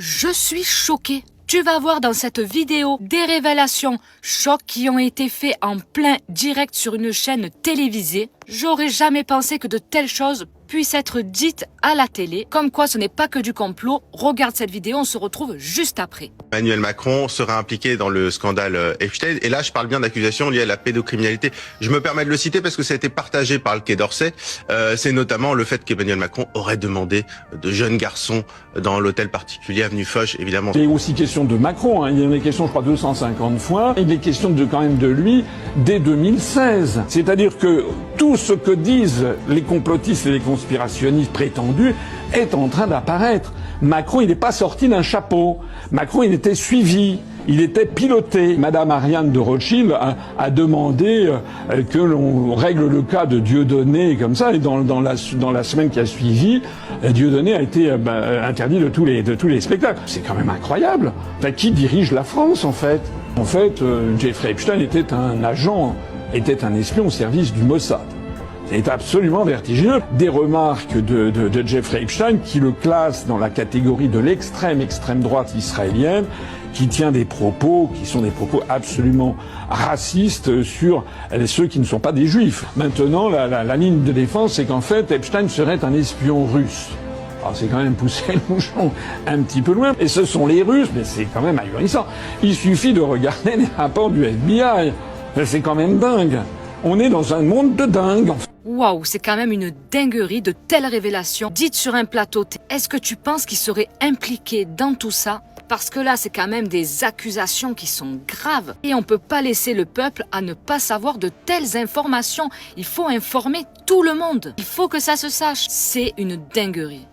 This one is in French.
Je suis choquée. Tu vas voir dans cette vidéo des révélations chocs qui ont été faites en plein direct sur une chaîne télévisée. J'aurais jamais pensé que de telles choses puissent être dites à la télé. Comme quoi ce n'est pas que du complot. Regarde cette vidéo, on se retrouve juste après. Emmanuel Macron serait impliqué dans le scandale Epstein. Et là, je parle bien d'accusations liées à la pédocriminalité. Je me permets de le citer parce que ça a été partagé par le Quai d'Orsay. C'est notamment le fait qu'Emmanuel Macron aurait demandé de jeunes garçons dans l'hôtel particulier avenue Foch, évidemment. Il est aussi question de Macron, hein. Il y en est question, je crois, 250 fois. Il est question quand même de lui dès 2016. C'est-à-dire que tout ce que disent les complotistes et les conspirationnistes prétendus est en train d'apparaître. Macron, il n'est pas sorti d'un chapeau. Macron, il était suivi. Il était piloté. Madame Ariane de Rothschild a demandé que l'on règle le cas de Dieudonné comme ça. Et dans la semaine qui a suivi, Dieudonné a été interdit de tous les spectacles. C'est quand même incroyable. Enfin, qui dirige la France, en fait? En fait, Jeffrey Epstein était un agent, était un espion au service du Mossad. C'est absolument vertigineux. Des remarques de Jeffrey Epstein qui le classe dans la catégorie de l'extrême droite israélienne, qui tient des propos qui sont des propos absolument racistes sur ceux qui ne sont pas des juifs. Maintenant, la ligne de défense, c'est qu'en fait, Epstein serait un espion russe. Alors c'est quand même pousser le bouchon un petit peu loin. Et ce sont les Russes, mais c'est quand même ahurissant. Il suffit de regarder les rapports du FBI. C'est quand même dingue. On est dans un monde de dingue. Waouh, c'est quand même une dinguerie de telles révélations dites sur un plateau. Est-ce que tu penses qu'il serait impliqué dans tout ça? Parce que là, c'est quand même des accusations qui sont graves. Et on peut pas laisser le peuple à ne pas savoir de telles informations. Il faut informer tout le monde. Il faut que ça se sache. C'est une dinguerie.